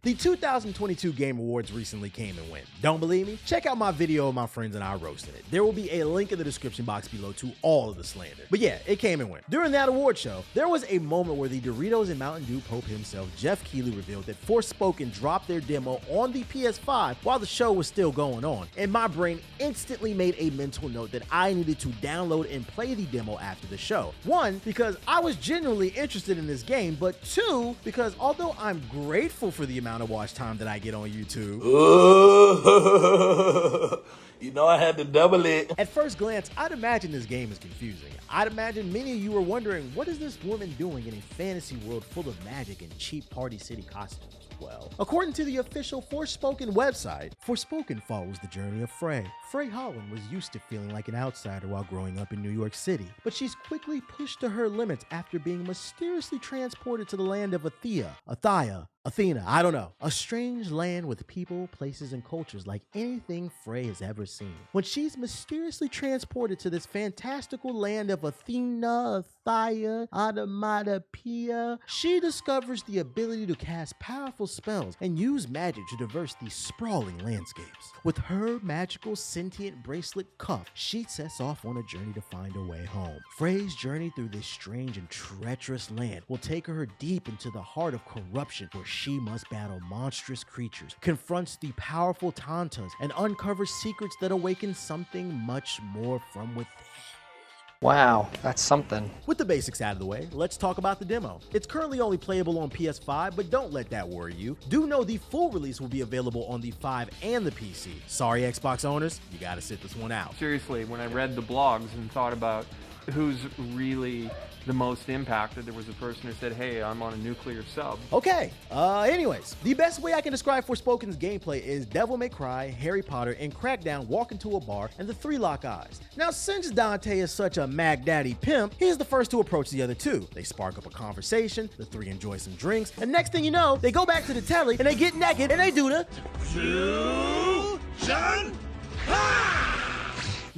The 2022 Game Awards recently came and went. Don't believe me? Check out my video of my friends and I roasting it. There will be a link in the description box below to all of the slander. But yeah, it came and went. During that award show, there was a moment where the Doritos and Mountain Dew Pope himself, Jeff Keighley, revealed that Forspoken dropped their demo on the PS5 while the show was still going on, and my brain instantly made a mental note that I needed to download and play the demo after the show. One, because I was genuinely interested in this game, but two, because although I'm grateful for the amount of watch time that I get on YouTube, you know I had to double it. At first glance, I'd imagine this game is confusing. I'd imagine many of you are wondering, what is this woman doing in a fantasy world full of magic and cheap Party City costumes? Well, according to the official Forspoken website, Forspoken follows the journey of Frey. Frey Holland was used to feeling like an outsider while growing up in New York City, but she's quickly pushed to her limits after being mysteriously transported to the land of Athia, I don't know. A strange land with people, places, and cultures like anything Frey has ever seen. When she's mysteriously transported to this fantastical land of Athia, Onomatopoeia, she discovers the ability to cast powerful spells and use magic to traverse these sprawling landscapes. With her magical sentient bracelet cuff, she sets off on a journey to find a way home. Frey's journey through this strange and treacherous land will take her deep into the heart of corruption, where she must battle monstrous creatures, confronts the powerful Tantas, and uncovers secrets that awaken something much more from within. Wow, that's something. With the basics out of the way, let's talk about the demo. It's currently only playable on PS5, but don't let that worry you. Do know the full release will be available on the 5 and the PC. Sorry, Xbox owners, you gotta sit this one out. Seriously, when I read the blogs and thought about who's really the most impacted, there was a person who said, hey, I'm on a nuclear sub. Okay, anyways, the best way I can describe Forspoken's gameplay is Devil May Cry, Harry Potter, and Crackdown walk into a bar and the three lock eyes. Now, since Dante is such a Mac Daddy pimp, he's the first to approach the other two. They spark up a conversation, the three enjoy some drinks, and next thing you know, they go back to the telly and they get naked and they do the fusion.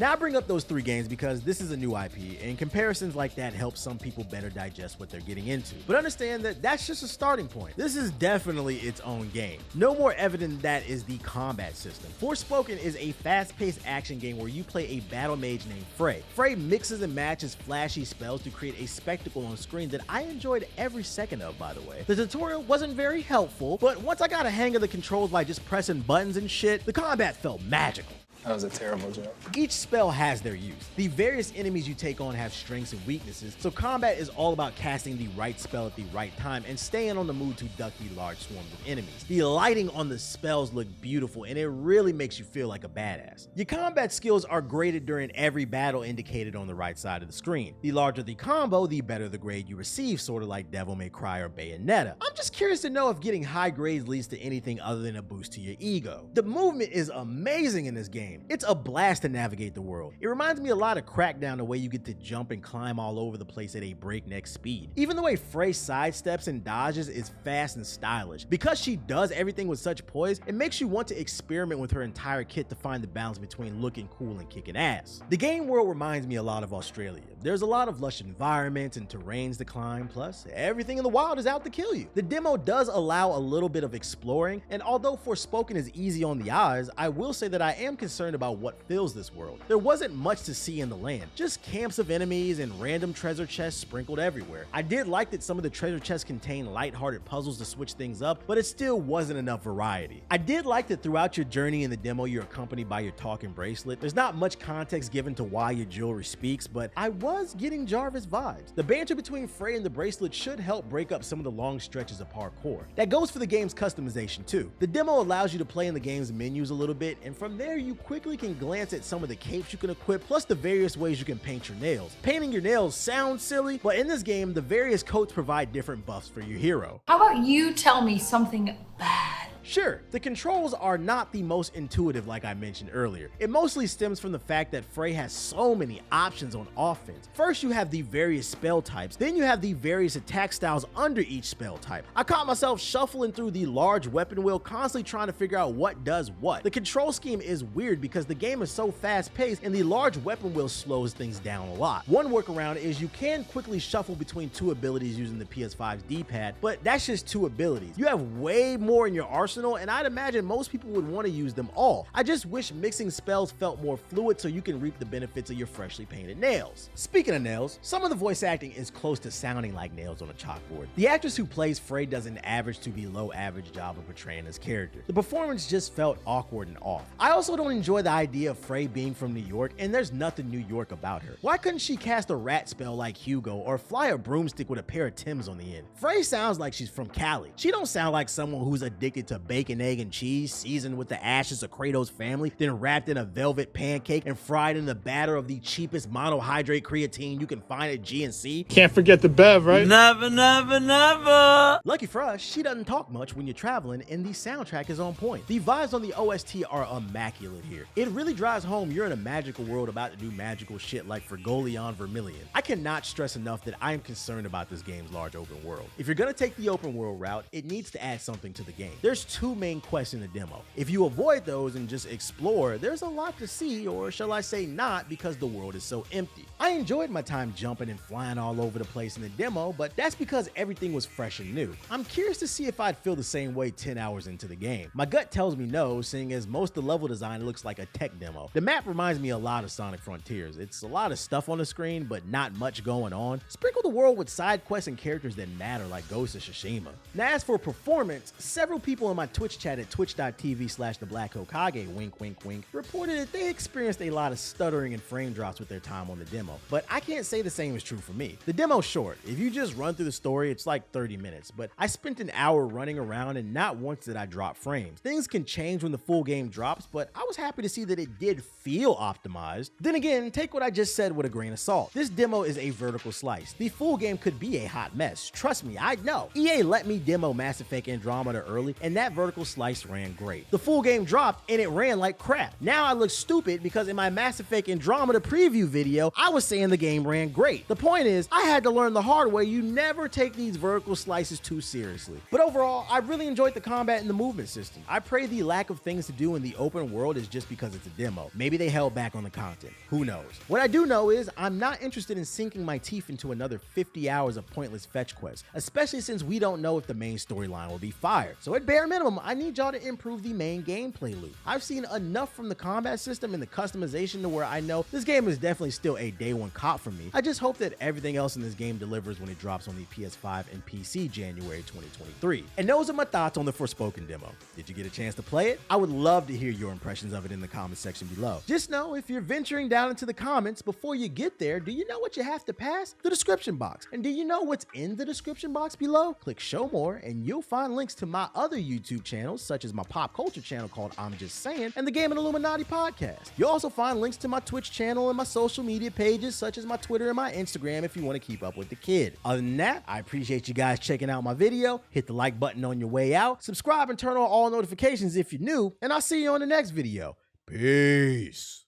Now I bring up those three games because this is a new IP, and comparisons like that help some people better digest what they're getting into. But understand that that's just a starting point. This is definitely its own game. No more evident than that is the combat system. Forspoken is a fast-paced action game where you play a battle mage named Frey. Frey mixes and matches flashy spells to create a spectacle on screen that I enjoyed every second of, by the way. The tutorial wasn't very helpful, but once I got a hang of the controls by just pressing buttons and shit, the combat felt magical. That was a terrible joke. Each spell has their use. The various enemies you take on have strengths and weaknesses, so combat is all about casting the right spell at the right time and staying on the move to duck the large swarms of enemies. The lighting on the spells look beautiful, and it really makes you feel like a badass. Your combat skills are graded during every battle indicated on the right side of the screen. The larger the combo, the better the grade you receive, sort of like Devil May Cry or Bayonetta. I'm just curious to know if getting high grades leads to anything other than a boost to your ego. The movement is amazing in this game. It's a blast to navigate the world. It reminds me a lot of Crackdown, the way you get to jump and climb all over the place at a breakneck speed. Even the way Frey sidesteps and dodges is fast and stylish. Because she does everything with such poise, it makes you want to experiment with her entire kit to find the balance between looking cool and kicking ass. The game world reminds me a lot of Australia. There's a lot of lush environments and terrains to climb, plus everything in the wild is out to kill you. The demo does allow a little bit of exploring, and although Forspoken is easy on the eyes, I will say that I am concerned about what fills this world. There wasn't much to see in the land, just camps of enemies and random treasure chests sprinkled everywhere. I did like that some of the treasure chests contain lighthearted puzzles to switch things up, but it still wasn't enough variety. I did like that throughout your journey in the demo, you're accompanied by your talking bracelet. There's not much context given to why your jewelry speaks, but I was getting Jarvis vibes. The banter between Frey and the bracelet should help break up some of the long stretches of parkour. That goes for the game's customization too. The demo allows you to play in the game's menus a little bit, and from there you quickly can glance at some of the capes you can equip, plus the various ways you can paint your nails. Painting your nails sounds silly, but in this game, the various coats provide different buffs for your hero. How about you tell me something bad? Sure, the controls are not the most intuitive like I mentioned earlier. It mostly stems from the fact that Frey has so many options on offense. First you have the various spell types, then you have the various attack styles under each spell type. I caught myself shuffling through the large weapon wheel, constantly trying to figure out what does what. The control scheme is weird because the game is so fast paced and the large weapon wheel slows things down a lot. One workaround is you can quickly shuffle between two abilities using the PS5's D-pad, but that's just two abilities. You have way more in your arsenal, and I'd imagine most people would want to use them all. I just wish mixing spells felt more fluid so you can reap the benefits of your freshly painted nails. Speaking of nails, some of the voice acting is close to sounding like nails on a chalkboard. The actress who plays Frey does an average to below average job of portraying this character. The performance just felt awkward and off. I also don't enjoy the idea of Frey being from New York, and there's nothing New York about her. Why couldn't she cast a rat spell like Hugo or fly a broomstick with a pair of Timbs on the end? Frey sounds like she's from Cali. She don't sound like someone who's addicted to bacon, egg, and cheese, seasoned with the ashes of Kratos' family, then wrapped in a velvet pancake and fried in the batter of the cheapest monohydrate creatine you can find at GNC. Can't forget the Bev, right? Never, never, never. Lucky for us, she doesn't talk much when you're traveling, and the soundtrack is on point. The vibes on the OST are immaculate here. It really drives home you're in a magical world about to do magical shit like Fergolion Vermilion. I cannot stress enough that I am concerned about this game's large open world. If you're gonna take the open world route, it needs to add something to the game. There's two main quests in the demo. If you avoid those and just explore, there's a lot to see, or shall I say not, because the world is so empty. I enjoyed my time jumping and flying all over the place in the demo, but that's because everything was fresh and new. I'm curious to see if I'd feel the same way 10 hours into the game. My gut tells me no, seeing as most of the level design looks like a tech demo. The map reminds me a lot of Sonic Frontiers. It's a lot of stuff on the screen, but not much going on. Sprinkle the world with side quests and characters that matter, like Ghost of Tsushima. Now as for performance, several people in my Twitch chat at twitch.tv/theblack-Hokage, wink wink wink, reported that they experienced a lot of stuttering and frame drops with their time on the demo, but I can't say the same is true for me. The demo's short. If you just run through the story, it's like 30 minutes, but I spent an hour running around and not once did I drop frames. Things can change when the full game drops, but I was happy to see that it did feel optimized. Then again, take what I just said with a grain of salt. This demo is a vertical slice. The full game could be a hot mess. Trust me, I know. EA let me demo Mass Effect Andromeda early, and that vertical slice ran great. The full game dropped and it ran like crap. Now I look stupid because in my Mass Effect Andromeda preview video, I was saying the game ran great. The point is, I had to learn the hard way you never take these vertical slices too seriously. But overall, I really enjoyed the combat and the movement system. I pray the lack of things to do in the open world is just because it's a demo. Maybe they held back on the content. Who knows? What I do know is I'm not interested in sinking my teeth into another 50 hours of pointless fetch quests, especially since we don't know if the main storyline will be fire. So at bare minimum, I need y'all to improve the main gameplay loop. I've seen enough from the combat system and the customization to where I know this game is definitely still a day one cop for me. I just hope that everything else in this game delivers when it drops on the PS5 and PC January 2023. And those are my thoughts on the Forspoken demo. Did you get a chance to play it? I would love to hear your impressions of it in the comment section below. Just know if you're venturing down into the comments, before you get there, do you know what you have to pass? The description box. And do you know what's in the description box below? Click show more and you'll find links to my other YouTube channels, such as my pop culture channel called I'm Just Saying and the Gaming Illuminati podcast. You'll also find links to my Twitch channel and my social media pages, such as my Twitter and my Instagram, if you want to keep up with the kid. Other than that, I appreciate you guys checking out my video. Hit the like button on your way out, subscribe and turn on all notifications if you're new, and I'll see you on the next video. Peace.